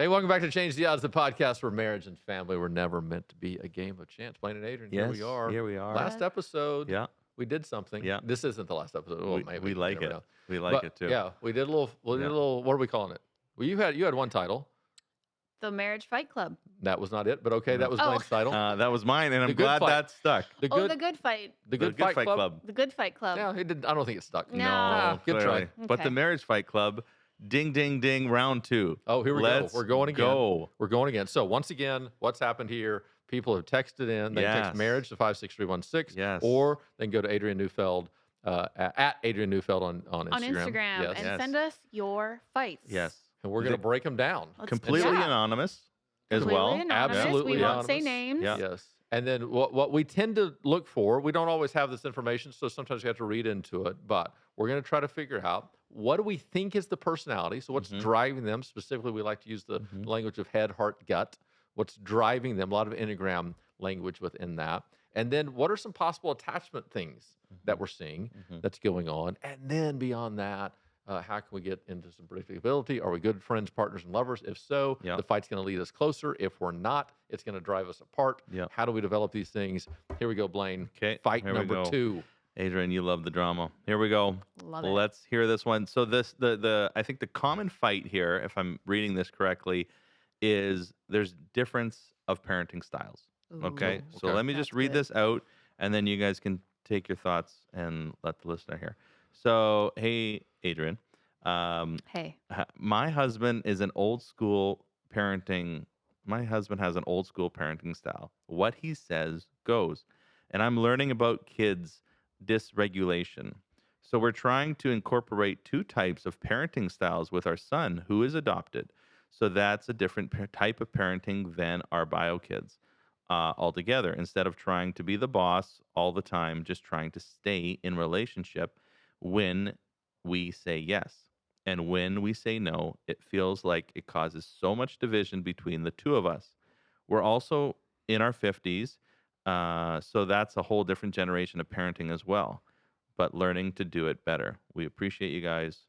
Hey, welcome back to Change the Odds, the podcast where marriage and family were never meant to be a game of chance. Blaine and Adrienne, Yes, here we are. Last episode, we did something. Yeah. This isn't the last episode. Well, maybe we like it. Know. We like it too. Yeah, we did a little. Did a little. What are we calling it? Well, you had one title. The Marriage Fight Club. That was not it, but okay, that was Blaine's title. That was mine, and I'm glad that stuck. The Good Fight. The Good Fight Club. The Good Fight Club. Yeah, it did. I don't think it stuck. No. Good try. Okay. But the Marriage Fight Club, ding, ding, ding, round 2. Oh, here we go. We're going again. Go. We're going again. So once again, what's happened here? People have texted in. They text marriage to 56316. Yes. Or they can go to Adrienne Neufeld at Adrienne Neufeld on Instagram. On Instagram. Yes. And send us your fights. Yes. And we're going to break them down. Completely anonymous as well. Anonymous. Absolutely We won't anonymous. say names. Yeah. Yes. And then what we tend to look for, we don't always have this information, so sometimes you have to read into it, but we're going to try to figure out what do we think is the personality? So what's driving them? Specifically, we like to use the language of head, heart, gut. What's driving them? A lot of Enneagram language within that. And then what are some possible attachment things that we're seeing that's going on? And then beyond that, how can we get into some predictability? Are we good friends, partners, and lovers? If so, the fight's going to lead us closer. If we're not, it's going to drive us apart. How do we develop these things? Here we go, Blaine. Okay. Fight number 2. Adrienne, you love the drama. Here we go. Love it. Let's hear this one. So I think the common fight here, if I'm reading this correctly, is there's difference of parenting styles. Okay. So let me just read this out, and then you guys can take your thoughts and let the listener hear. So, hey, Adrienne. Hey. My husband is an old school parenting. My husband has an old school parenting style. What he says goes. And I'm learning about kids' dysregulation. So we're trying to incorporate 2 types of parenting styles with our son, who is adopted. So that's a different type of parenting than our bio kids altogether. Instead of trying to be the boss all the time, just trying to stay in relationship when we say yes. And when we say no, it feels like it causes so much division between the 2 of us. We're also in our 50s, so that's a whole different generation of parenting as well, but learning to do it better. We appreciate you guys.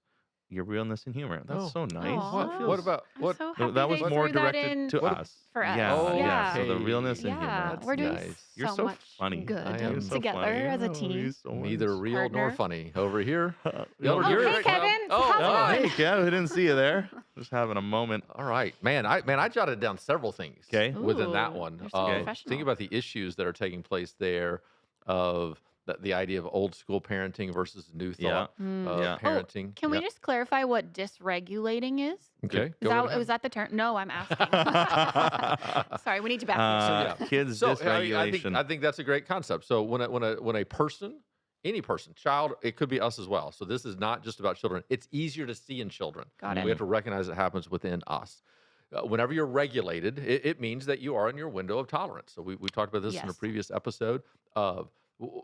Your realness and humor. That's so nice. What about what? So happy that was they more threw that directed in to us. For us. Yeah. So the Okay. realness and humor. We're doing nice. You're so much funny. good I am so together funny. as a Oh, team. you're so Neither real nor Partner. funny. Over here. Oh, hey, Kevin. Oh, How's it Hey, Kev, I didn't see you there. Just having a moment. all right, man. I jotted down several things. Okay. Within that Ooh, one, you're so professional. think about the issues that are taking place there, of the idea of old school parenting versus new thought parenting. Can we just clarify what dysregulating is? Okay. Was that the term? No, I'm asking. Sorry, we need to back this. Kids So dysregulation. I think that's a great concept. So when a person, any person, child, it could be us as well. So this is not just about children. It's easier to see in children. Got it. We have to recognize it happens within us. Whenever you're regulated, it means that you are in your window of tolerance. So we talked about this in a Yes. previous episode of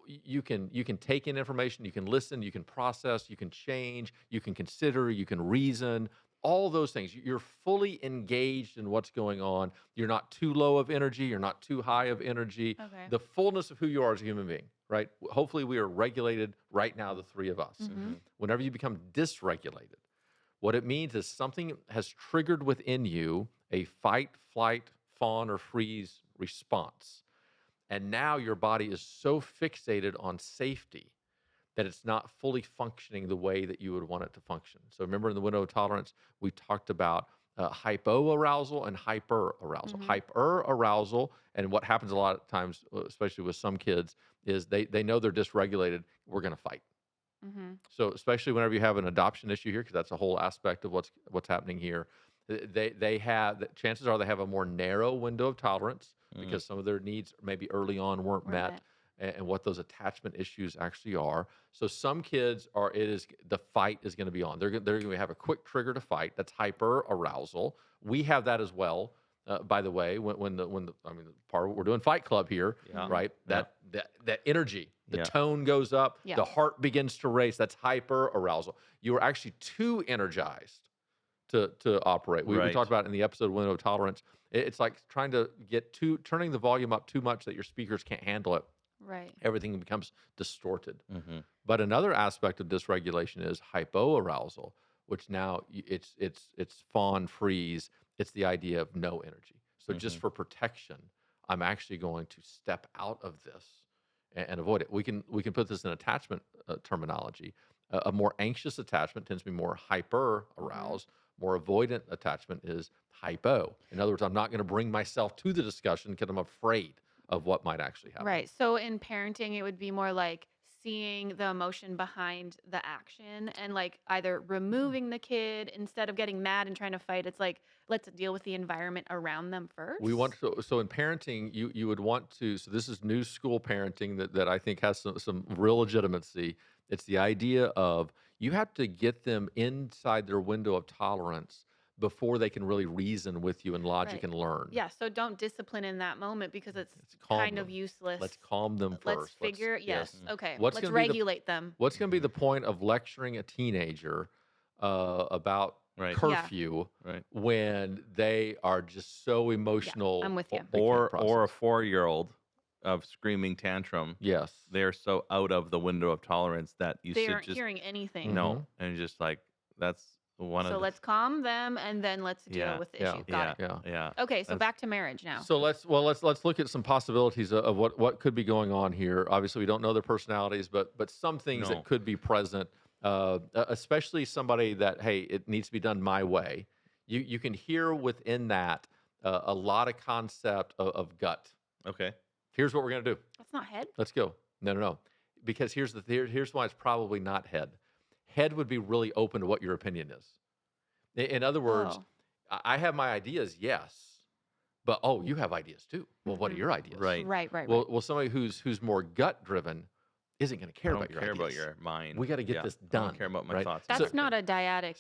you can take in information, you can listen, you can process, you can change, you can consider, you can reason, all those things. You're fully engaged in what's going on. You're not too low of energy, you're not too high of energy. Okay. The fullness of who you are as a human being, right? Hopefully we are regulated right now, the 3 of us. Whenever you become dysregulated, what it means is something has triggered within you a fight, flight, fawn, or freeze response. And now your body is so fixated on safety that it's not fully functioning the way that you would want it to function. So remember in the window of tolerance, we talked about hypoarousal and hyperarousal. Hyperarousal, and what happens a lot of times, especially with some kids, is they know they're dysregulated, we're going to fight. So especially whenever you have an adoption issue here, because that's a whole aspect of what's happening here, they have, chances are they have a more narrow window of tolerance because some of their needs maybe early on weren't met. And what those attachment issues actually are. So some kids the fight is going to be on. They're going to have a quick trigger to fight. That's hyperarousal. We have that as well. By the way, when the part of what we're doing Fight Club here, right? That energy, the tone goes up, the heart begins to race. That's hyperarousal. You are actually too energized to operate. We talked about it in the episode Window of Tolerance. It's like trying to turning the volume up too much that your speakers can't handle it. Right. Everything becomes distorted. But another aspect of dysregulation is hypoarousal, which now it's fawn freeze. It's the idea of no energy. So just for protection, I'm actually going to step out of this and avoid it. We can put this in attachment terminology. A more anxious attachment tends to be more hyper aroused. More avoidant attachment is hypo. In other words, I'm not going to bring myself to the discussion because I'm afraid of what might actually happen. Right. So in parenting, it would be more like seeing the emotion behind the action and like either removing the kid instead of getting mad and trying to fight. It's like, let's deal with the environment around them first. We want to, so in parenting, you would want to, so this is new school parenting that I think has some real legitimacy. It's the idea of you have to get them inside their window of tolerance before they can really reason with you and logic Right. and learn. Yeah. So don't discipline in that moment because it's calm kind of them. useless. Let's calm them Let's first. figure. Yes. Okay. What's Let's gonna be the- regulate them. What's going to be the point of lecturing a teenager about Right. curfew Right. when they are just so emotional? I'm with you. they can't Or a process? 4-year-old of screaming tantrum. Yes. They're so out of the window of tolerance that you They should aren't just hearing anything. no, and just like that's one of So the let's calm them and then let's deal Yeah, with the yeah, issue. Got it. Yeah. yeah. Okay, so That's- back to marriage now. So let's look at some possibilities of what could be going on here. Obviously, we don't know their personalities, but some things No. that could be present, especially somebody that, hey, it needs to be done my way. You can hear within that a lot of concept of gut. Okay. Here's what we're gonna do. That's not head. Let's go. No. Because here's why it's probably not head. Head would be really open to what your opinion is. In other words, Oh. I have my ideas, yes, but you have ideas too. Well, what are Mhm. your ideas? Right. Right. Well, somebody who's more gut driven isn't going to care I don't about your care about ideas. your mind. We got to get Yeah, this I done. don't care about my right? thoughts. That's not a dyadic.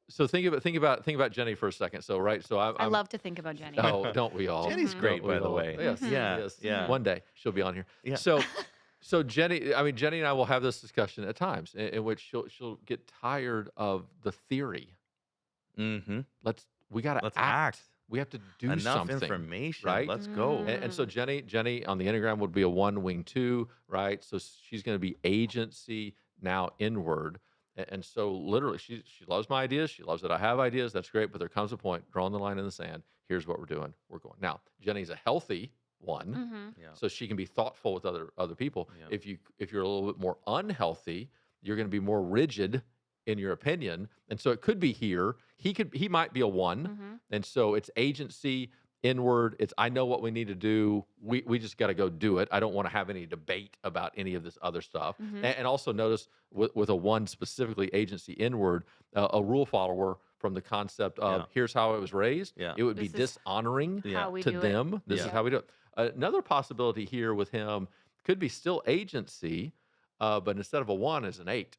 So think about Jenny for a second. So right. So I love to think about Jenny. Oh, don't we all? Jenny's Mhm. great, Don't we by the all? way. Yes. Mhm. Yes. Yeah. One day she'll be on here. Yeah. So Jenny and I will have this discussion at times in which she'll get tired of the theory. Mm-hmm. We got to Let's act. act. We have to do Enough something. information. right? Let's go. Mm. And so Jenny on the Enneagram would be a 1 wing 2, right? So she's going to be agency now inward. And so literally she loves my ideas. She loves that I have ideas. That's great. But there comes a point, drawing the line in the sand. Here's what we're doing. We're going. Now, Jenny's a healthy one. Mm-hmm. Yeah. So she can be thoughtful with other people. Yeah. If you're a little bit more unhealthy, you're going to be more rigid in your opinion. And so it could be here. He might be a 1. Mm-hmm. And so it's agency inward. It's I know what we need to do. We just got to go do it. I don't want to have any debate about any of this other stuff. Mhm. And also notice with a 1 specifically agency inward, a rule follower from the concept of Yeah. here's how I was raised. Yeah. It would be This is dishonoring Yeah. How we to do them. it. This is Yeah. how we do it. Another possibility here with him could be still agency, but instead of a 1 is an 8.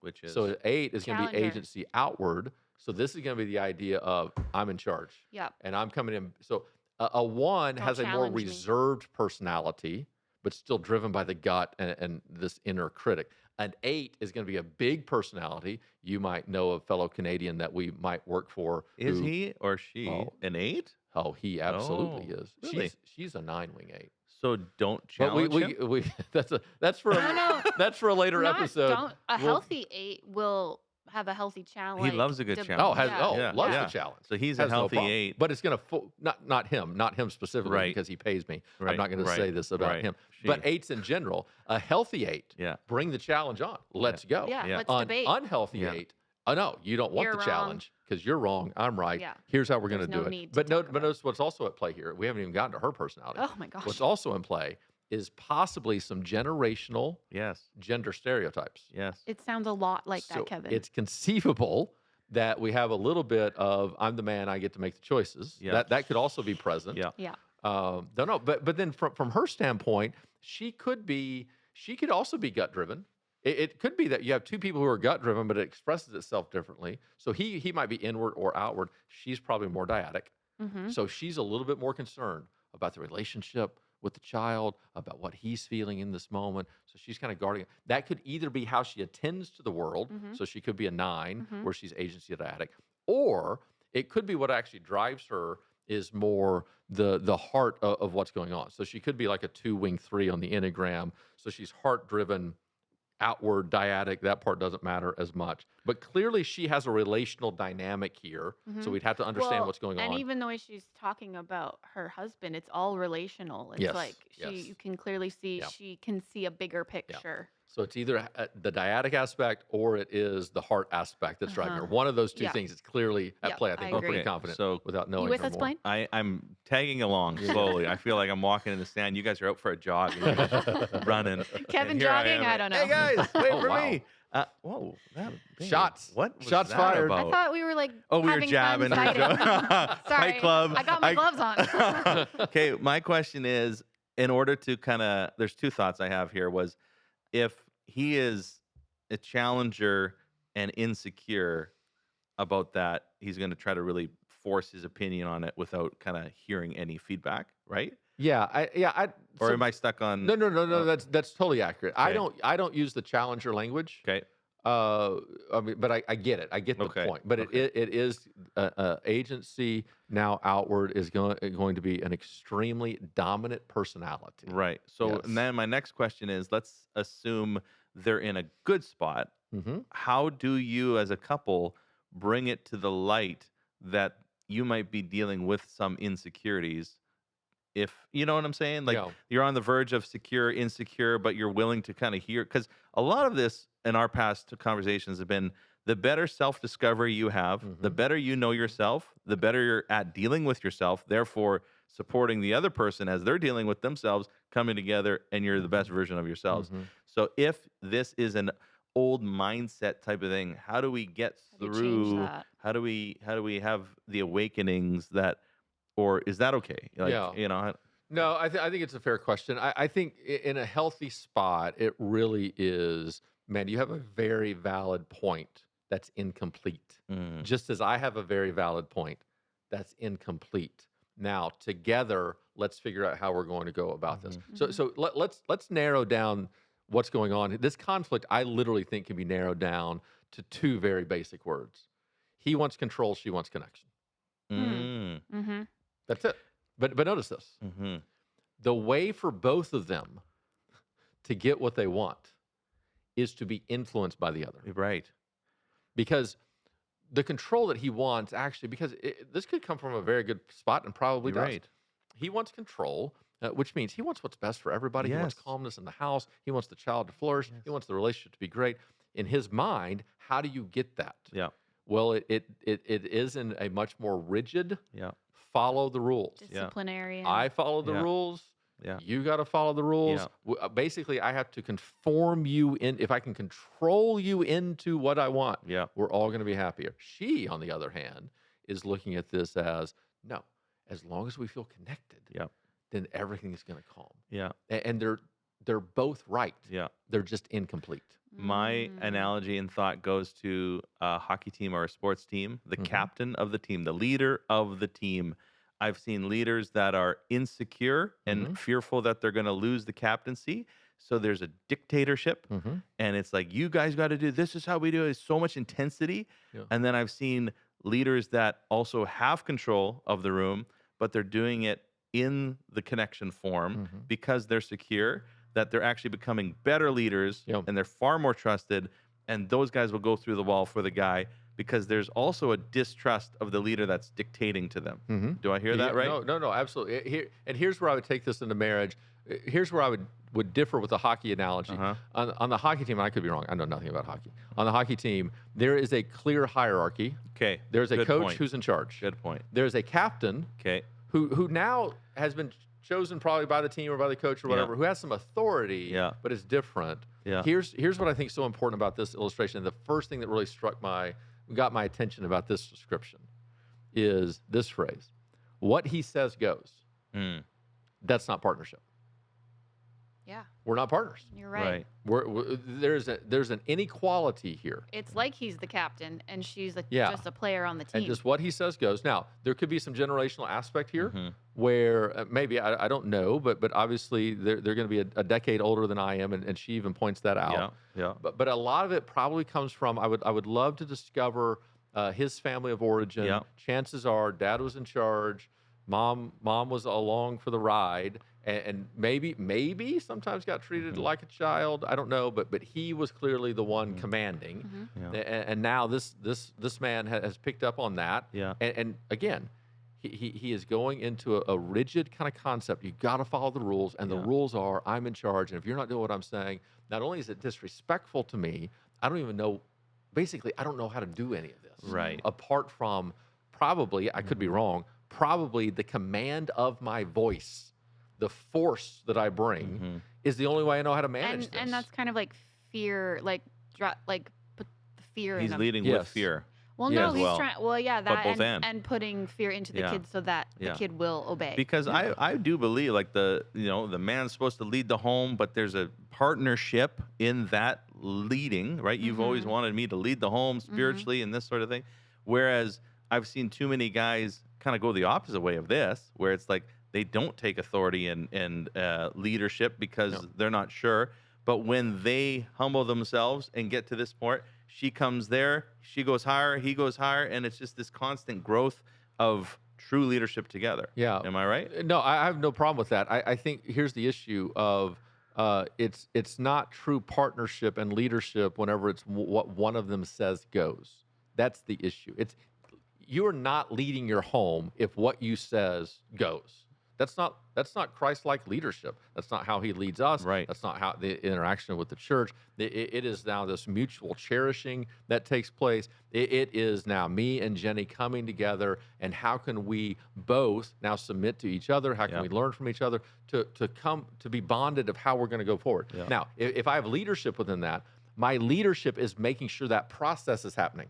Which is So an 8 is going to be Challenger. agency outward. So this is going to be the idea of I'm in charge Yep. and I'm coming in. So a 1 Don't has a more challenge me. reserved personality, but still driven by the gut and this inner critic. An 8 is going to be a big personality. You might know a fellow Canadian that we might work for. is who- he or she Oh. an 8? Oh, he absolutely Oh, is. really? She's a 9 wing 8. So don't But challenge him. we that's for No. that's for a later Not- episode. don't- a We'll- healthy 8 will have a healthy challenge. He loves a good Oh, challenge. Yeah. loves Yeah. the challenge. So he's a Has no healthy problem. 8. But it's going to not him specifically Right. because he pays me. I'm Right, not going to right, say this about right. him. She. But 8s in general, a healthy 8, Yeah. bring the challenge on. Let's go. Yeah, Yeah. let's An debate. unhealthy Yeah. 8, oh no, you don't want You're the wrong. challenge because you're wrong. I'm right. Yeah. Here's how we're going to There's do no it. need to But talk about it. notice what's also at play here. We haven't even gotten to her personality. Oh my gosh. What's also in play is possibly some generational Yes. gender stereotypes. Yes. It sounds a lot like So that, Kevin. it's conceivable that we have a little bit of I'm the man, I get to make the choices. Yeah. That could also be present. Yeah. Yeah. Don't know, but then from her standpoint, she could also be gut driven. It could be that you have 2 people who are gut driven, but it expresses itself differently. So he might be inward or outward. She's probably more dyadic. Mm-hmm. So she's a little bit more concerned about the relationship with the child, about what he's feeling in this moment. So she's kind of guarding it. That could either be how she attends to the world. Mhm. So she could be a 9 Mhm. where she's agency dyadic, or it could be what actually drives her is more the heart of what's going on. So she could be like a 2 wing 3 on the Enneagram. So she's heart driven outward, dyadic, that part doesn't matter as much. But clearly she has a relational dynamic here. So we'd have to understand what's going And on. even the way she's talking about her husband, it's all relational. It's Yes, like yes. you can clearly see Yeah. she can see a bigger picture. So it's either the dyadic aspect or it is the heart aspect that's driving her. One of those two Yeah. things is clearly at Yep, play. I think I we're agree. pretty Okay, confident so without You knowing with her us, more. Blaine? I'm tagging along Yeah. slowly. I feel like I'm walking in the sand. You guys are out for a jog and you're just running. Kevin And here jogging? I am, don't know. Hey guys, wait Oh, for wow. me. Whoa, that babe, Shots. What was Shots that fired. I about? thought we were like Oh, we were having jabbing. fun fighting. Fight Sorry, club. I got my gloves on. Okay, my question is, in order to kind of, there's two thoughts I have here. Was if he is a challenger and insecure about that, he's going to try to really force his opinion on it without kind of hearing any feedback, right? Or am I stuck on? No. That's totally accurate. Okay. I don't use the challenger language. Okay. I mean, but I get it. I get the Okay, point. But okay. it is agency now outward is going to be an extremely dominant personality. Right. So Yes. and then my next question is, let's assume they're in a good spot. Mm-hmm. How do you as a couple bring it to the light that you might be dealing with some insecurities? If you know what I'm saying, like Yeah. you're on the verge of secure, insecure, but you're willing to kind of hear, because a lot of this in our past conversations have been the better self-discovery you have, the better you know yourself, the better you're at dealing with yourself, therefore supporting the other person as they're dealing with themselves, coming together, and you're the best version of yourselves. Mhm. So if this is an old mindset type of thing, how do we get How do you change through? that? How do we have the awakenings that, or is that okay? Like, Yeah. you know, No, I think it's a fair question. I think in a healthy spot, it really is. Man, you have a very valid point that's incomplete. mm, Just as I have a very valid point that's incomplete. Now, together, let's figure out how we're going to go about this. Mhm. So let's narrow down what's going on. This conflict, I literally think, can be narrowed down to two very basic words. He wants control. She wants connection. mm, Mm-hmm. That's it. But notice this: mhm. the way for both of them to get what they want is to be influenced by the other. Right. Because the control that he wants, actually, because this could come from a very good spot and probably You're does. right. He wants control, which means he wants what's best for everybody. He wants Yes. calmness in the house. He wants the child to flourish. Yes. He wants the relationship to be great. In his mind, how do you get that? Yeah. Well, it is in a much more rigid, Yeah. follow the rules. Disciplinarian. I follow the Yeah. rules. Yeah. You got to follow the rules. Basically, I have to conform you in. If I can control you into what I want, Yeah. we're all going to be happier. She, on the other hand, is looking at this as no. As long as we feel connected, Yeah. then everything is going to calm. Yeah. And they're both right. Yeah. They're just incomplete. My Mm. analogy and thought goes to a hockey team or a sports team, the Mhm. captain of the team, the leader of the team. I've seen leaders that are insecure and Mhm. fearful that they're going to lose the captaincy. So there's a dictatorship, Mm-hmm. and it's like, you guys got to do this, is how we do it. It's so much intensity. Yeah. And then I've seen leaders that also have control of the room, but they're doing it in the connection form Mhm. because they're secure, that they're actually becoming better leaders, Yeah. and they're far more trusted. And those guys will go through the wall for the guy because there's also a distrust of the leader that's dictating to them. Mm-hmm. Do I hear that right? No, absolutely. Here's where I would take this into marriage. Here's where I would differ with the hockey analogy. Uh-huh. On the hockey team, I could be wrong. I know nothing about hockey. On the hockey team, there is a clear hierarchy. Okay. There's a Good coach point. who's in charge. Good point. There's a captain Okay. who now has been chosen probably by the team or by the coach or whatever, who has some authority, Yeah. but is different. Yeah. Here's what I think is so important about this illustration. The first thing that really got my attention about this description is this phrase: what he says goes. Mm, That's not partnership. Yeah, We're not partners. you're right. There's an inequality here. It's like he's the captain and she's Yeah. just a player on the team. And just what he says goes. Now, there could be some generational aspect here Mhm. where maybe, I don't know, but obviously they're going to be a decade older than I am, and she even points that out. Yeah. Yeah. But a lot of it probably comes from, I would love to discover his family of origin. Yeah. Chances are dad was in charge. Mom was along for the ride, and maybe sometimes got treated like a child. I don't know, but he was clearly the one commanding, Yeah. and now this man has picked up on that. Yeah. And again, he is going into a rigid kind of concept. You got to follow the rules, and the Yeah. rules are I'm in charge, and if you're not doing what I'm saying, not only is it disrespectful to me, I don't even know. Basically, I don't know how to do any of this. Right. Apart from probably, I could be wrong, probably the command of my voice, the force that I bring is the only way I know how to manage this. And that's kind of like fear, like put the fear He's in them. leading Yes. with fear. Well, Yeah, no, as he's well. trying. Well, yeah, that both and putting fear into the Yeah. kid so that Yeah. the kid will obey. Because I do believe like the man's supposed to lead the home, but there's a partnership in that leading, right? You've always wanted me to lead the home spiritually and this sort of thing. Whereas I've seen too many guys kind of go the opposite way of this, where it's like they don't take authority and leadership because they're not sure. But when they humble themselves and get to this point, she comes there, she goes higher, he goes higher, and it's just this constant growth of true leadership together. Yeah. Am I right? No, I have no problem with that. I think here's the issue of it's not true partnership and leadership whenever it's what one of them says goes. That's the issue. You're not leading your home if what you says goes. That's not Christ-like leadership. That's not how he leads us. Right. That's not how the interaction with the church. It is now this mutual cherishing that takes place. It is now me and Jenny coming together, and how can we both now submit to each other? How can Yeah. we learn from each other to come to be bonded of how we're going to go forward? Yeah. Now, if I have leadership within that, my leadership is making sure that process is happening.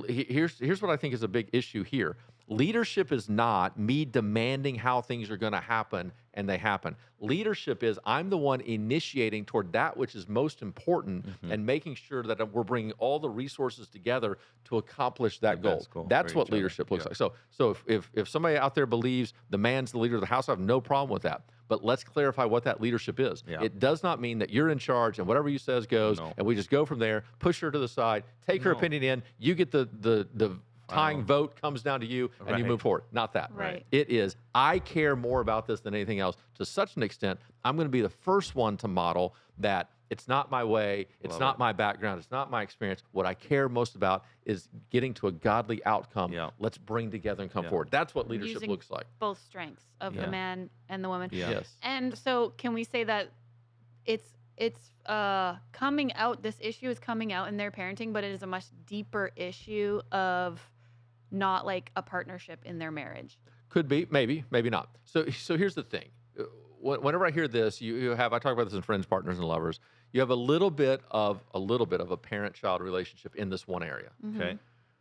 Here's what I think is a big issue here. Leadership is not me demanding how things are going to happen and they happen. Leadership is I'm the one initiating toward that which is most important and making sure that we're bringing all the resources together to accomplish that The goal. best goal That's for what each other. leadership looks Yeah. like. So if somebody out there believes the man's the leader of the house, I have no problem with that. But let's clarify what that leadership is. Yeah. It does not mean that you're in charge and whatever you says goes, No. and we just go from there, push her to the side, take her No. opinion in, you get the tying vote comes down to you, and you Right. move forward. Not that. Right. It is, I care more about this than anything else. To such an extent, I'm going to be the first one to model that it's not my way, it's Love not it. my background, it's not my experience. What I care most about is getting to a godly outcome. Yeah. Let's bring together and come Yeah. forward. That's what leadership Using looks like. both strengths of Yeah. the man and the woman. Yeah. Yes. And so, can we say that it's coming out? This issue is coming out in their parenting, but it is a much deeper issue of not like a partnership in their marriage. Could be, maybe not. So here's the thing. Whenever I hear this, you have, I talk about this in friends, partners, and lovers. You have a little bit of a parent-child relationship in this one area. Okay.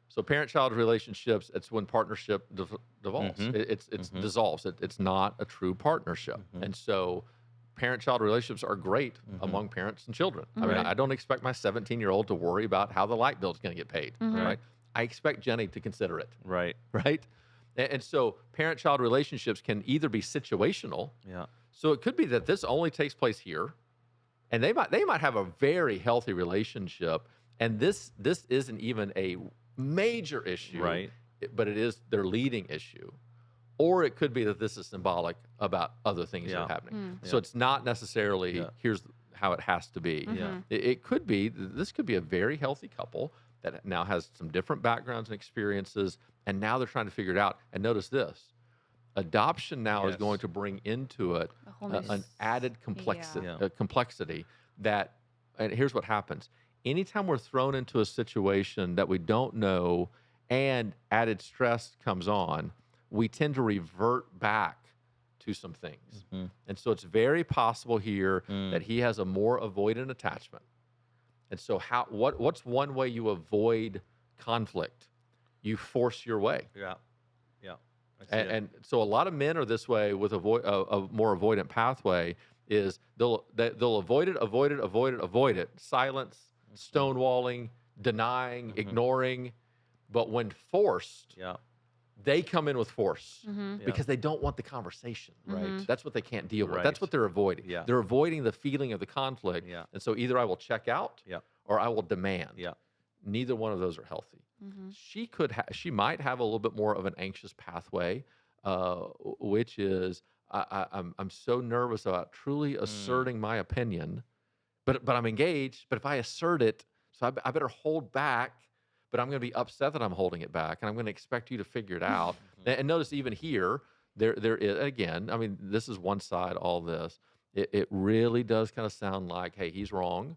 So parent-child relationships, it's when partnership devolves. Mhm. It's dissolves. It's not a true partnership. And so parent-child relationships are great among parents and children. I mean, Right. I don't expect my 17-year-old to worry about how the light bill is going to get paid, right? I expect Jenny to consider it, Right. right? And so parent-child relationships can either be situational. Yeah. So it could be that this only takes place here, and they might have a very healthy relationship, and this isn't even a major issue, Right. But it is their leading issue. Or it could be that this is symbolic about other things that Yeah. are happening. Mm. So Yeah. it's not necessarily Yeah. here's how it has to be. Yeah. It could be, this could be a very healthy couple that now has some different backgrounds and experiences, and now they're trying to figure it out. And notice this, adoption now is Yes. going to bring into it A whole new an added complexity, Yeah. complexity that, and here's what happens. Anytime we're thrown into a situation that we don't know and added stress comes on, we tend to revert back to some things. And so it's very possible here that he has a more avoidant attachment. And so what's one way you avoid conflict? You force your way. Yeah. Yeah. I see it. And so a lot of men are this way with a more avoidant pathway is they'll avoid it, silence, stonewalling, denying, ignoring. But when forced, yeah. they come in with force Mm-hmm. Yeah. because they don't want the conversation. Right. That's what they can't deal with. Right. That's what they're avoiding. Yeah. They're avoiding the feeling of the conflict. Yeah. And so either I will check out Yeah. or I will demand. Yeah. Neither one of those are healthy. Mm-hmm. She might have a little bit more of an anxious pathway. which is I'm so nervous about truly Mm. asserting my opinion, but I'm engaged. But if I assert it, so I better hold back. But I'm going to be upset that I'm holding it back, and I'm going to expect you to figure it out. Mhm. And notice even here, there is again. I mean, this is one side. All this, it really does kind of sound like, hey, he's wrong,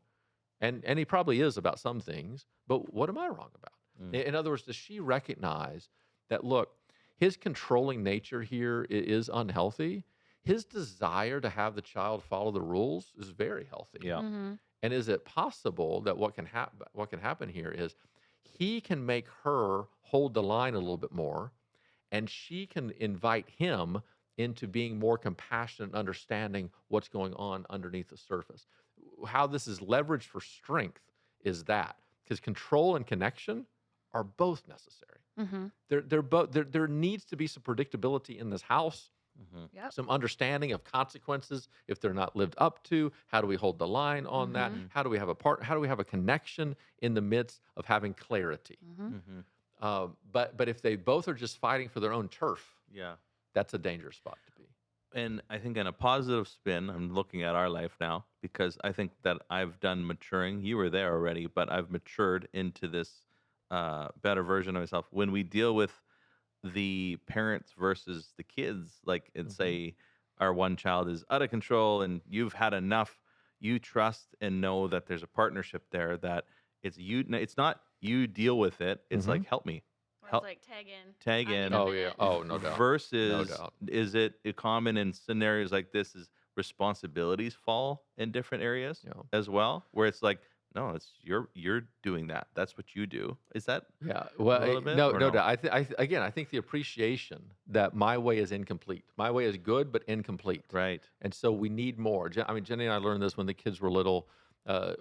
and he probably is about some things. But what am I wrong about? Mm. In other words, does she recognize that? Look, his controlling nature here is unhealthy. His desire to have the child follow the rules is very healthy. Yeah. Mm-hmm. And is it possible that what can happen here is he can make her hold the line a little bit more, and she can invite him into being more compassionate and understanding what's going on underneath the surface. How this is leveraged for strength is that because control and connection are both necessary. Mm-hmm. They're both there needs to be some predictability in this house, Mhm. Yep. some understanding of consequences if they're not lived up to. How do we hold the line on that? Mhm. How do we have a part? How do we have a connection in the midst of having clarity? Mm-hmm. Mhm. But if they both are just fighting for their own turf, Yeah. that's a dangerous spot to be. And I think in a positive spin, I'm looking at our life now because I think that I've done maturing. You were there already, but I've matured into this better version of myself. When we deal with the parents versus the kids, like it's Mhm. say our one child is out of control and you've had enough, you trust and know that there's a partnership there that it's you. It's not you deal with it. It's Mhm. like help me, Or it's help like tag in. tag I need in. a Oh yeah. minute. Oh no doubt. No Versus, doubt. is it common in scenarios like this is responsibilities fall in different areas Yeah. as well, where it's like, no, it's you're doing that. That's what you do. Is that Yeah. a Well, little bit no, or no no? doubt. Again, I think the appreciation that my way is incomplete. My way is good, but incomplete. Right. And so we need more. I mean, Jenny and I learned this when the kids were little.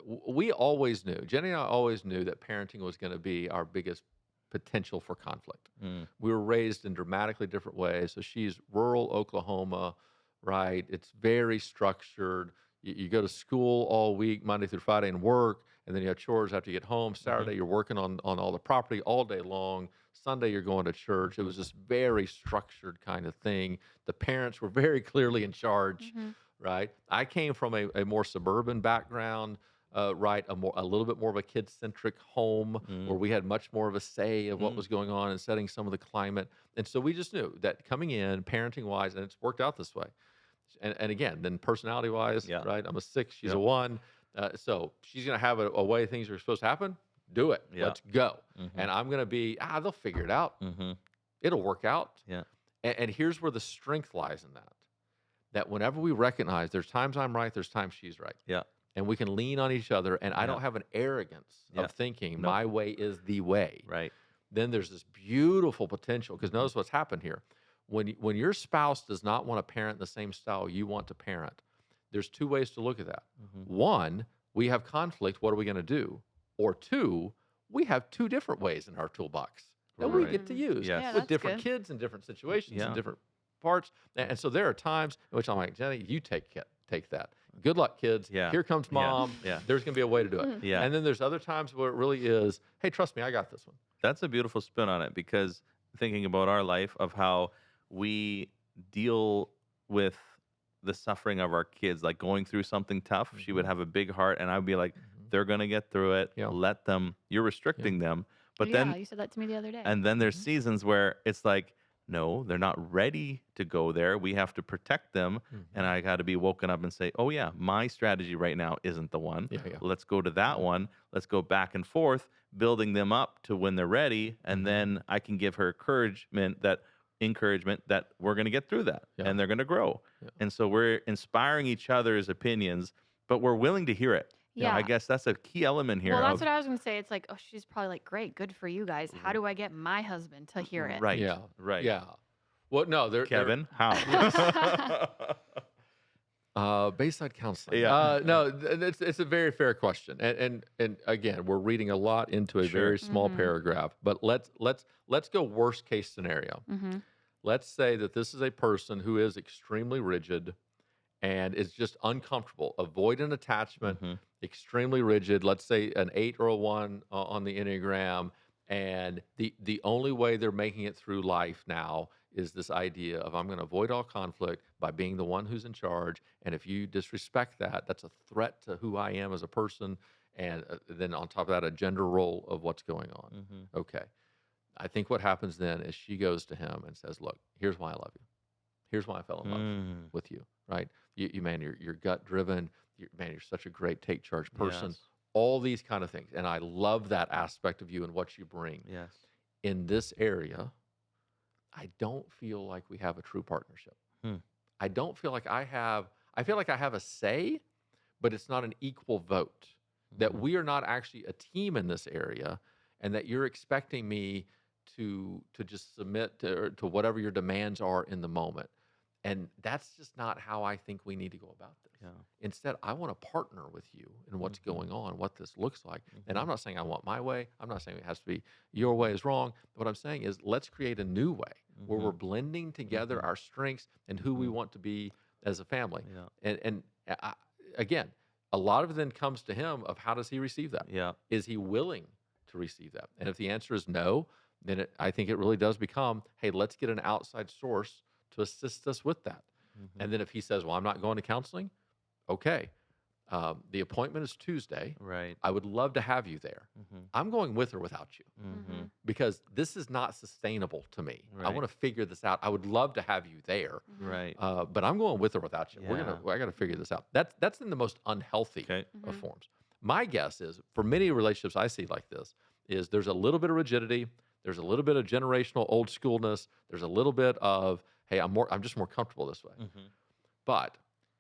We always knew, Jenny and I always knew that parenting was going to be our biggest potential for conflict. Mm. We were raised in dramatically different ways. So she's rural Oklahoma, right? It's very structured. You go to school all week, Monday through Friday, and work, and then you have chores after you get home. Mhm. Saturday, you're working on all the property all day long. Sunday, you're going to church. It Mhm. was this very structured kind of thing. The parents were very clearly in charge, Mm-hmm. right? I came from a more suburban background, right? A little bit more of a kid-centric home where Mm. we had much more of a say of what Mm. was going on and setting some of the climate. And so we just knew that coming in, parenting-wise, and it's worked out this way. And again, then personality-wise, Yeah. right? I'm a 6, she's a Yep. 1. So she's going to have a way things are supposed to happen. Do it. Yeah. Let's go. Mhm. And I'm going to be, they'll figure it out. Mhm. It'll work out. Yeah. And here's where the strength lies in that. That whenever we recognize there's times I'm right, there's times she's right. Yeah. And we can lean on each other. And I Yeah. don't have an arrogance Yeah. of thinking Nope. my way is the way. Right. Then there's this beautiful potential. Because notice what's happened here. When your spouse does not want to parent the same style you want to parent, there's two ways to look at that. Mhm. One, we have conflict. What are we going to do? Or two, we have two different ways in our toolbox that we Right. get to use Yes. Yeah, with that's different good. kids in different situations Yeah. and different parts. And so there are times in which I'm like, Jenny, you take that. Good luck, kids. Yeah. Here comes Yeah. mom. Yeah. There's going to be a way to do it. Mhm. Yeah. And then there's other times where it really is, hey, trust me, I got this one. That's a beautiful spin on it because thinking about our life of how we deal with the suffering of our kids, like going through something tough, she would Mhm. have a big heart, and I'd be like, they're gonna get through it. Yeah. Let them. You're restricting them, but Yeah, then you said that to me the other day. and then there's Mhm. seasons where it's like, no, they're not ready to go there. We have to protect them, and I got to be woken up and say, oh yeah, my strategy right now isn't the one. Yeah. Let's go to that one. Let's go back and forth, building them up to when they're ready, and Mhm. then I can give her encouragement that we're going to get through that, Yeah. and they're going to grow. Yeah. And so we're inspiring each other's opinions, but we're willing to hear it. Yeah. I guess that's a key element here. Well, that's of- what I was going to say. It's like, oh, she's probably like, great, good for you guys. How do I get my husband to hear it? Right. Yeah. Right. Yeah. Well, no, Kevin, how? Bayside counseling. Yeah. No, it's a very fair question, and again, we're reading a lot into a Sure. very small Mhm. paragraph. But let's go worst case scenario. Mm-hmm. Let's say that this is a person who is extremely rigid and is just uncomfortable, avoidant attachment, Mhm. extremely rigid. Let's say an 8 or a 1 on the Enneagram, and the only way they're making it through life now is this idea of I'm going to avoid all conflict by being the one who's in charge. And if you disrespect that, that's a threat to who I am as a person. And then on top of that, a gender role of what's going on. Mm-hmm. Okay. I think what happens then is she goes to him and says, look, here's why I love you. Here's why I fell in love with you, right? You man, you're gut driven. Man, you're such a great take charge person. Yes. All these kind of things. And I love that aspect of you and what you bring. Yes. In this area, I don't feel like we have a true partnership. I don't feel like I feel like I have a say, but it's not an equal vote. That we are not actually a team in this area, and that you're expecting me to just submit to whatever your demands are in the moment. And that's just not how I think we need to go about this. Yeah. Instead, I want to partner with you in what's going on, what this looks like. And I'm not saying I want my way. I'm not saying it has to be your way is wrong. What I'm saying is let's create a new way where we're blending together our strengths and who we want to be as a family. Yeah. And again, a lot of it then comes to him of how does he receive that? Yeah. Is he willing to receive that? And if the answer is no, then I think it really does become, hey, let's get an outside source to assist us with that. And then if he says, well, I'm not going to counseling, okay. The appointment is Tuesday. Right. I would love to have you there. I'm going with or without you because this is not sustainable to me. I Right. want to figure this out. I would love to have you there, Right. but I'm going with or without you. Yeah. I got to figure this out. That's in the most unhealthy Okay. of forms. My guess is for many relationships I see like this is there's a little bit of rigidity. There's a little bit of generational old schoolness. There's a little bit of, hey, I'm just more comfortable this way. But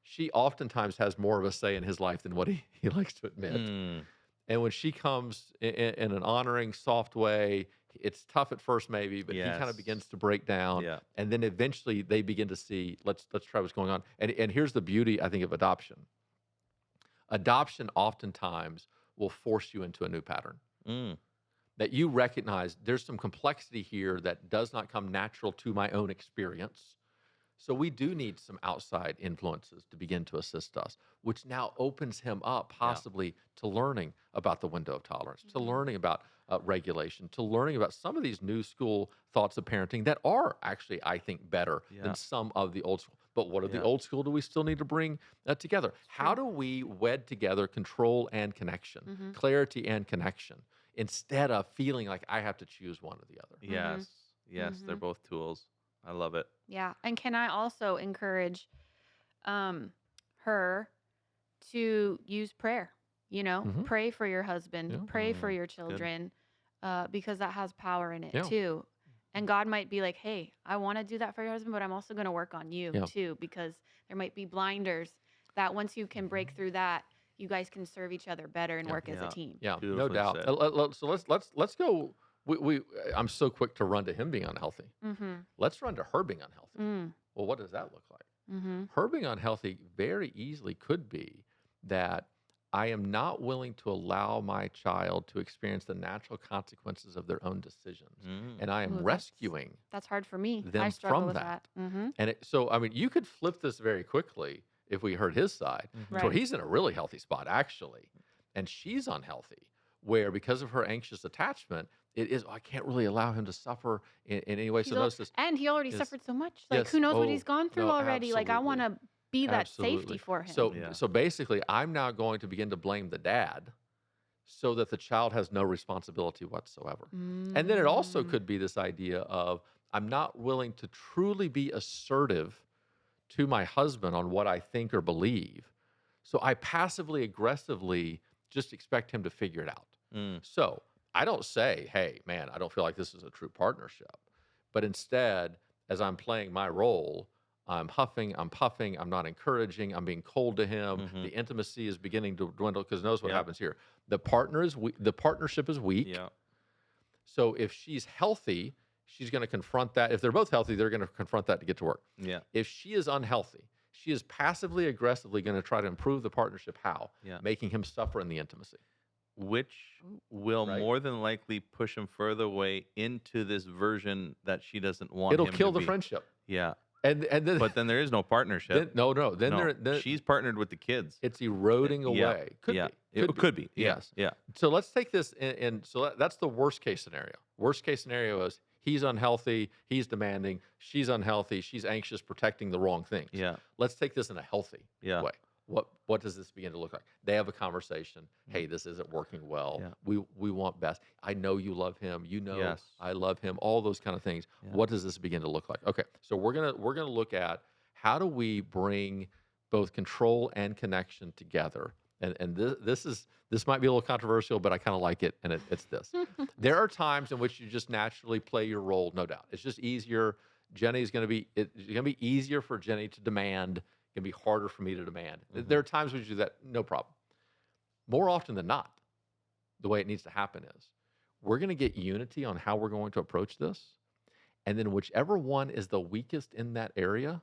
she oftentimes has more of a say in his life than what he likes to admit. And when she comes in an honoring, soft way, it's tough at first maybe, but he kind of Yes. begins to break down. Yeah. And then eventually they begin to see, let's try what's going on. And here's the beauty, I think, of adoption. Adoption oftentimes will force you into a new pattern. That you recognize there's some complexity here that does not come natural to my own experience. So we do need some outside influences to begin to assist us, which now opens him up possibly to learning about the window of tolerance, to learning about regulation, to learning about some of these new school thoughts of parenting that are actually, I think, better than some of the old school. But what of the old school do we still need to bring together? How do we wed together control and connection, clarity and connection, instead of feeling like I have to choose one or the other? Yes. Yes. They're both tools. I love it. Yeah. And can I also encourage her to use prayer? Pray for your husband, pray for your children, because that has power in it too. And God might be like, hey, I want to do that for your husband, but I'm also going to work on you too, because there might be blinders that once you can break through that, you guys can serve each other better and work as a team. Yeah, no Beautifully doubt. said. So let's go. I'm so quick to run to him being unhealthy. Let's run to her being unhealthy. Well, what does that look like? Her being unhealthy very easily could be that I am not willing to allow my child to experience the natural consequences of their own decisions. And I am Ooh, rescuing That's hard for me. them I struggle from with that. that. And so, I mean, you could flip this very quickly if we heard his side. So Right. he's in a really healthy spot, actually. And she's unhealthy, where because of her anxious attachment, it is, I can't really allow him to suffer in any way. So notice this. And he already is- suffered so much. Like, yes, who knows what oh, he's gone through no, already? Like, I want to be that Absolutely. safety for him. So basically, I'm now going to begin to blame the dad so that the child has no responsibility whatsoever. And then it also could be this idea of I'm not willing to truly be assertive to my husband on what I think or believe. So I passively aggressively just expect him to figure it out. So I don't say, hey, man, I don't feel like this is a true partnership. But instead, as I'm playing my role, I'm huffing, I'm puffing, I'm not encouraging, I'm being cold to him. The intimacy is beginning to dwindle because notice what happens here. The partnership is weak. Yeah. So if she's healthy, she's going to confront that. If they're both healthy, they're going to confront that to get to work. Yeah. If she is unhealthy, she is passively aggressively going to try to improve the partnership. How? Yeah. Making him suffer in the intimacy. Which will Right. more than likely push him further away into this version that she doesn't want It'll him kill to the be. friendship. Yeah. And then, But then there is no partnership. no. Then No, there, she's partnered with the kids. it's eroding Yeah. away. Could yeah. be. It could be. Yes. Yeah. So let's take this, and so that's the worst case scenario. Worst case scenario is He's unhealthy. He's demanding. She's unhealthy. She's anxious, protecting the wrong things. Yeah. Let's take this in a healthy Yeah. way. What does this begin to look like? They have a conversation. Hey, this isn't working well. Yeah. We want best. I know you love him. You know Yes. I love him. All those kind of things. Yeah. What does this begin to look like? Okay, so we're gonna look at how do we bring both control and connection together. And this might be a little controversial, but I kind of like it. And it's this. There are times in which you just naturally play your role, no doubt. It's just easier. It's gonna be easier for Jenny to demand. It's gonna be harder for me to demand. There are times when you do that, no problem. More often than not, the way it needs to happen is we're gonna get unity on how we're going to approach this. And then whichever one is the weakest in that area,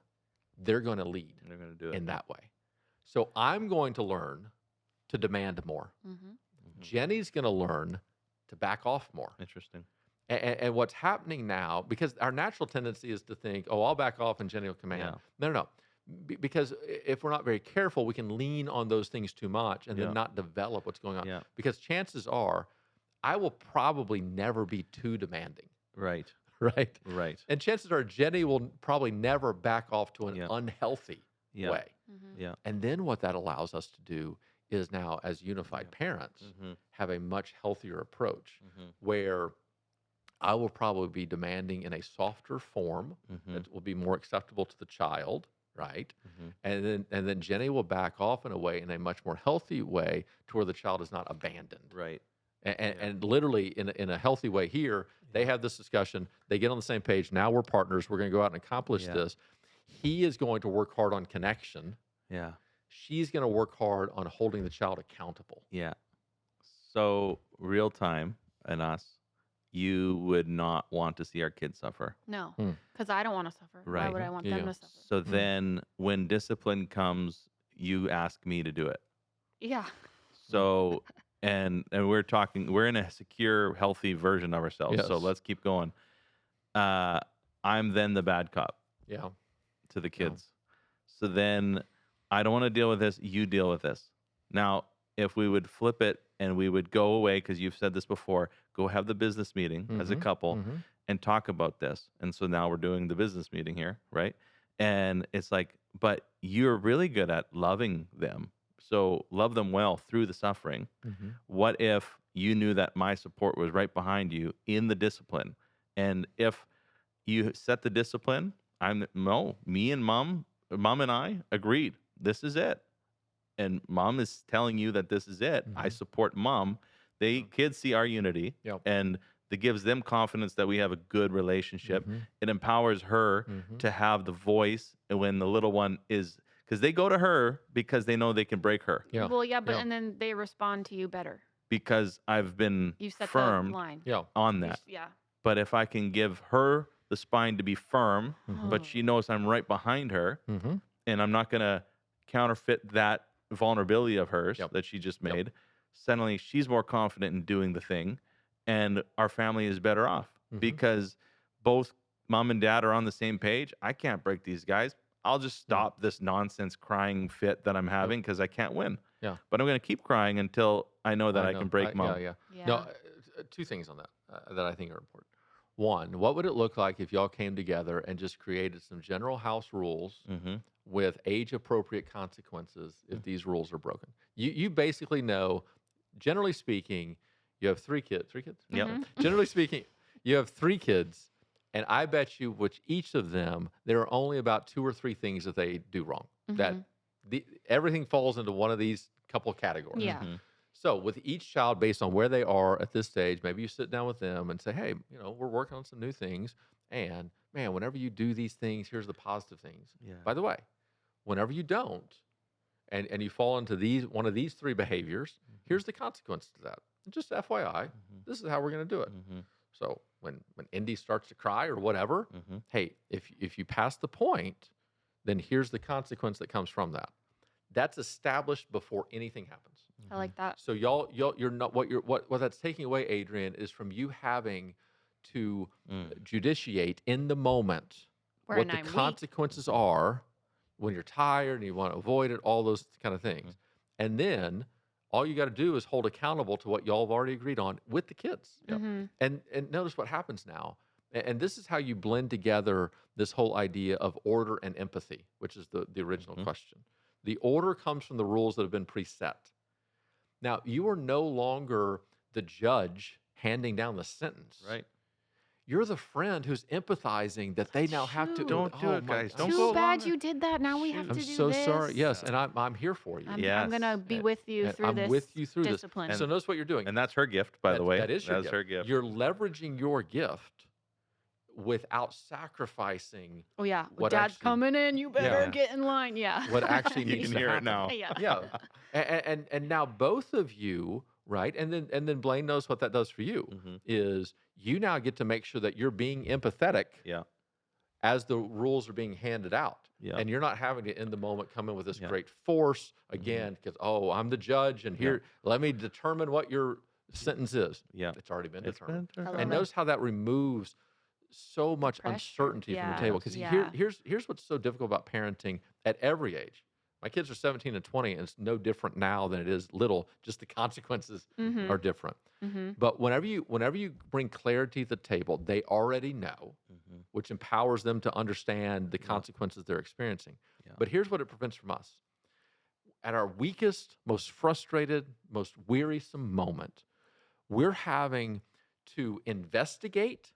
they're gonna lead They're going to do it. in that way. So I'm going to learn to demand more. Jenny's going to learn to back off more. Interesting. And what's happening now, because our natural tendency is to think, oh, I'll back off and Jenny will command. No. Because if we're not very careful, we can lean on those things too much and then not develop what's going on. Yeah. Because chances are, I will probably never be too demanding. Right. Right? Right. And chances are Jenny will probably never back off to an unhealthy way. Yeah. And then what that allows us to do is now, as unified parents, have a much healthier approach where I will probably be demanding in a softer form that will be more acceptable to the child, right? And then Jenny will back off in a much more healthy way to where the child is not abandoned. Right. And literally in a healthy way here, they have this discussion. They get on the same page. Now we're partners. We're going to go out and accomplish this. He is going to work hard on connection. Yeah. She's going to work hard on holding the child accountable. Yeah. So real time and us, you would not want to see our kids suffer. No, because I don't want to suffer. Why Right. would I want them to suffer? So then when discipline comes, you ask me to do it. Yeah. So and we're in a secure, healthy version of ourselves. So Yes. let's keep going. I'm then the bad cop Yeah. to the kids. So then I don't want to deal with this. You deal with this. Now, if we would flip it and we would go away, because you've said this before, go have the business meeting as a couple and talk about this. And so now we're doing the business meeting here, right? And it's like, but you're really good at loving them. So love them well through the suffering. What if you knew that my support was right behind you in the discipline? And if you set the discipline, me and mom and I agreed, this is it. And mom is telling you that this is it. I support mom. Kids see our unity and that gives them confidence that we have a good relationship. It empowers her to have the voice when the little one is, because they go to her because they know they can break her. Yeah. Well, but and then they respond to you better. Because I've been You set firm the line. on that. Yeah. But if I can give her the spine to be firm, but she knows I'm right behind her, and I'm not going to counterfeit that vulnerability of hers that she just made, suddenly she's more confident in doing the thing, and our family is better off because both mom and dad are on the same page. I can't break these guys. I'll just stop this nonsense crying fit that I'm having because I can't win. Yeah. But I'm going to keep crying until I know that I can break mom. Yeah. No, two things on that that I think are important. One, what would it look like if y'all came together and just created some general house rules with age-appropriate consequences if these rules are broken? You basically know, generally speaking, you have three kids. Three kids? Yep. Generally speaking, you have three kids, and I bet you which each of them, there are only about 2 or 3 things that they do wrong. That everything falls into one of these couple categories. Yeah. So with each child, based on where they are at this stage, maybe you sit down with them and say, hey, we're working on some new things. And man, whenever you do these things, here's the positive things. Yeah. By the way, whenever you don't, and you fall into one of these 3 behaviors, here's the consequence to that. Just FYI, this is how we're going to do it. So when Indy starts to cry or whatever, hey, if you pass the point, then here's the consequence that comes from that. That's established before anything happens. I like that. So you're not what that's taking away, Adrienne, is from you having to judiciate in the moment what the consequences are when you're tired and you want to avoid it, all those kind of things. And then all you got to do is hold accountable to what y'all have already agreed on with the kids. And notice what happens now. And this is how you blend together this whole idea of order and empathy, which is the original question. The order comes from the rules that have been preset. Now, you are no longer the judge handing down the sentence. Right. You're the friend who's empathizing that they now have to. Shoot. Don't do Oh it, my guys. God. Don't Too go bad along. you did that. Now we have I'm to do so this. sorry. Yes, and I'm here for you. I'm Yes. gonna be with you And through I'm this. with you through discipline. this. So notice what you're doing. And that's her gift, by the way. That is your That's gift. her gift. You're leveraging your gift without sacrificing Oh yeah, what Dad's actually- coming in. You better Yeah. get in line. Yeah. what actually You needs can to hear it happen. now. Yeah. Yeah, and now both of you, right? And then Blaine knows what that does for you. Mhm. Is you now get to make sure that you're being empathetic Yeah. as the rules are being handed out. Yeah. And you're not having to, in the moment, come in with this Yeah. great force again, because, I'm the judge, and here, let me determine what your sentence is. Yeah. It's already been It's determined. been I love And it. notice how that removes so much pressure. uncertainty from the Yeah. table. Because Yeah. here's what's so difficult about parenting at every age. My kids are 17 and 20, and it's no different now than it is little. Just the consequences Mhm. are different. Mhm. But whenever you bring clarity to the table, they already know, Mhm. which empowers them to understand the consequences they're experiencing. Yeah. But here's what it prevents from us. At our weakest, most frustrated, most wearisome moment, we're having to investigate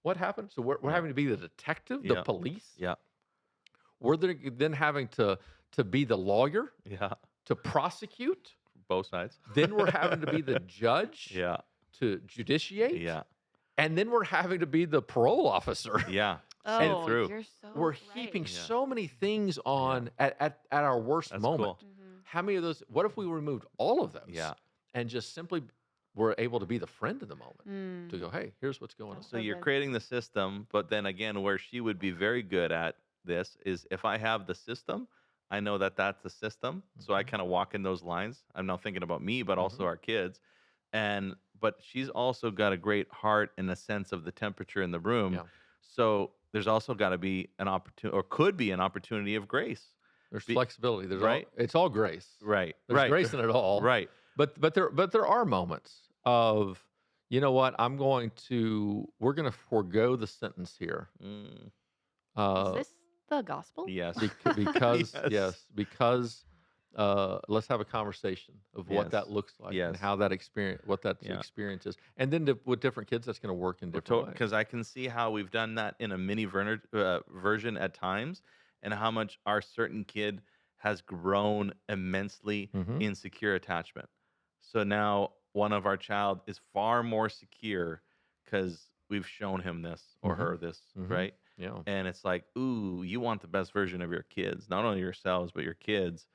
what happened. So we're having to be the detective, the Yeah. police. Yeah. We're then having to be the lawyer, Yeah. to prosecute. Both sides. Then we're having to be the judge, Yeah. to judiciate. Yeah. And then we're having to be the parole officer. Yeah. Oh, through. you're so We're right. heaping Yeah. so many things on at our worst That's moment. cool. Mhm. How many of those? What if we removed all of those? Yeah. And just simply were able to be the friend in the moment Mm. to go, hey, here's what's going on. That's So you're good. creating the system, but then again, where she would be very good at this is if I have the system, I know that that's the system. So I Mhm. kind of walk in those lines. I'm now thinking about me, but also Mhm. our kids. But she's also got a great heart in the sense of the temperature in the room. Yeah. So there's also got to be an opportunity, or could be an opportunity of grace. There's Be- flexibility. There's right? it's all grace. Right. There's right. grace in it all. Right. But there are moments of, you know what, we're going to forego the sentence here. Mm, Is this the gospel? yes. Because Yes. because let's have a conversation of what that Yes. looks like and Yes. how that Yeah. experience is, and then with different kids that's going to work in different ways. Because I can see how we've done that in a mini version at times, and how much our certain kid has grown immensely Mhm. in secure attachment. So now one of our child is far more secure because we've shown him this or Mhm. her this, Mhm. right? Yeah. And it's like, ooh, you want the best version of your kids, not only yourselves but your kids.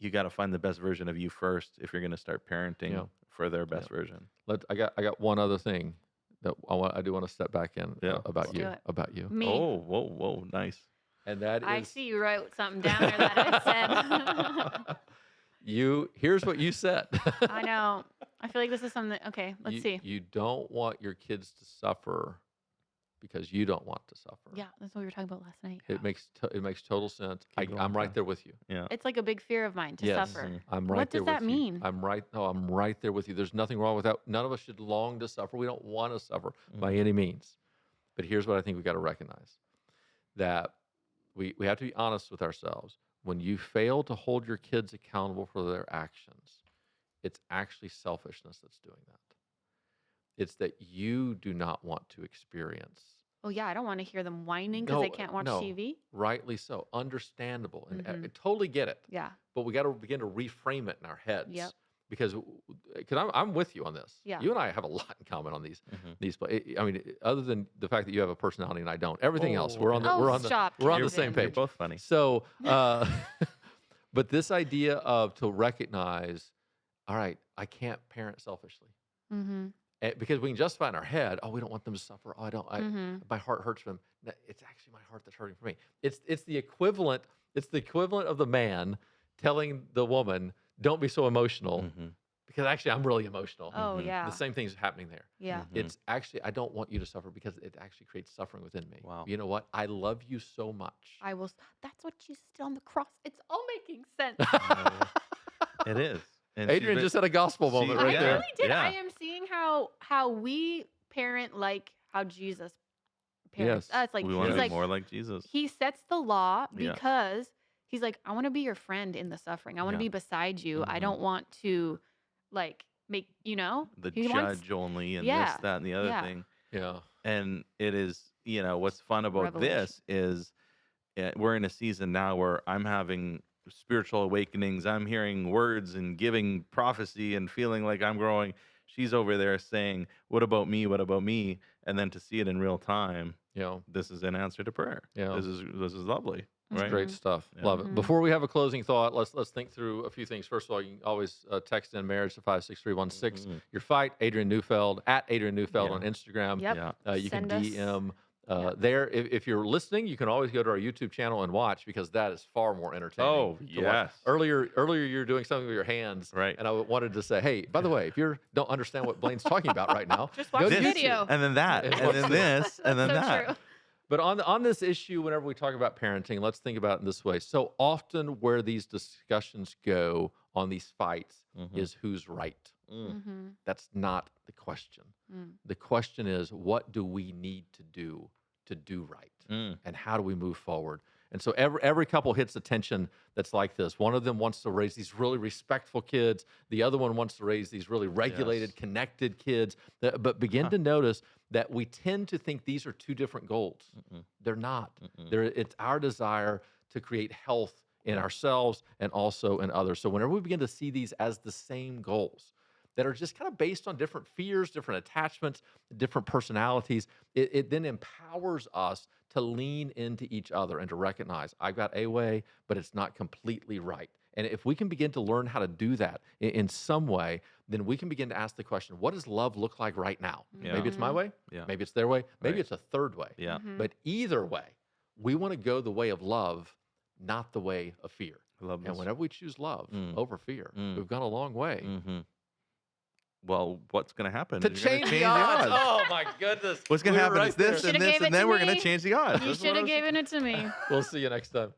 You got to find the best version of you first if you're going to start parenting Yeah. for their best version. I got one other thing that I do want to step back in Yeah. about Let's do you it. Me. Oh, whoa, nice. and that is I see you wrote something down there that I said. Here's what you said. I know. I feel like this is something. Okay, let's see. You don't want your kids to suffer because you don't want to suffer. Yeah, that's what we were talking about last night. It makes total sense. Keep going, I'm right John. there with you. Yeah. It's like a big fear of mine to Yes. suffer. Mhm. I'm right What there does with that you. mean? I'm right there with you. There's nothing wrong with that. None of us should long to suffer. We don't want to suffer by any means. But here's what I think we got to recognize. That we have to be honest with ourselves. When you fail to hold your kids accountable for their actions, it's actually selfishness that's doing that. It's that you do not want to experience, Oh yeah, I don't want to hear them whining because they No, can't watch no. TV. rightly so, understandable, and I Mhm. totally get it. Yeah. But we got to begin to reframe it in our heads. Yep. Because I'm with you on this. Yeah. You and I have a lot in common on these. Mhm. I mean, other than the fact that you have a personality and I don't, everything else we're on the Oh, we're on the stop, we're on the Kevin. same You're page. both funny. So, but this idea of to recognize, all right, I can't parent selfishly. Mm-hmm. Because we can justify in our head, oh, we don't want them to suffer. Oh, Mm-hmm. my heart hurts for them. No, it's actually my heart that's hurting for me. It's the equivalent. It's the equivalent of the man telling the woman, "Don't be so emotional," Mhm. because actually I'm really emotional. Oh Mhm. yeah. The same thing's happening there. Yeah. Mhm. It's actually I don't want you to suffer because it actually creates suffering within me. Wow. You know what? I love you so much. I will. That's what Jesus did on the cross. It's all making sense. It is. And she's Adrienne been- just had a gospel moment She- right I there. really did. Yeah. I am seeing how we parent like how Jesus parents. Yes. It's like We want he's to be like more like Jesus. he sets the law Yeah. because he's like, I want to be your friend in the suffering. I want to Yeah. be beside you. I Mhm. don't want to like make The he wants judge only and yeah, this, that, and the other yeah. thing. Yeah. And it is, what's fun about Revelation. this is we're in a season now where I'm having spiritual awakenings. I'm hearing words and giving prophecy and feeling like I'm growing. She's over there saying, "What about me? What about me?" And then to see it in real time, Yeah. this is an answer to prayer. Yeah. This is lovely, It's right? great stuff. Yeah. Love it. Mhm. Before we have a closing thought, let's think through a few things. First of all, you can always text in marriage to 56316. Mhm. Your fight, Adrienne Neufeld, at Adrienne Neufeld Yeah. on Instagram. Yep. Yeah. You can Send us- DM Yeah. there. If you're listening, you can always go to our YouTube channel and watch because that is far more entertaining. Oh, to watch. yes. Earlier you were doing something with your hands, Right. And I wanted to say, hey, by the way, if you don't understand what Blaine's talking about right now, Just watch go the to This, YouTube. video. and then that, And and watch then this. this, and then So that. true. But on this issue, whenever we talk about parenting, let's think about it in this way. So often where these discussions go on these fights Mhm. is who's right. Mm. Mhm. That's not the question. Mm. The question is, what do we need to do right? Mm. And how do we move forward? And so every couple hits a tension that's like this. One of them wants to raise these really respectful kids. The other one wants to raise these really regulated, Yes. connected kids. But begin to notice that we tend to think these are two different goals. Mm-mm. They're not. Mm-mm. It's our desire to create health in ourselves and also in others. So whenever we begin to see these as the same goals that are just kind of based on different fears, different attachments, different personalities, it then empowers us to lean into each other and to recognize I've got a way, but it's not completely right. And if we can begin to learn how to do that in some way, then we can begin to ask the question, what does love look like right now? Yeah. Maybe it's my way, Yeah. maybe it's their way, maybe Right. it's a third way. Yeah. Mhm. But either way, we want to go the way of love, not the way of fear. I love this. And whenever we choose love Mm. over fear, Mm. we've gone a long way Mm-hmm. Well, what's going to happen? to is you're gonna change the odds. Oh my goodness. What's going We to were happen right is this there. and Shoulda this, gave it and then to we're going me. to change the odds. You That's what should I have was- given it to me. We'll see you next time.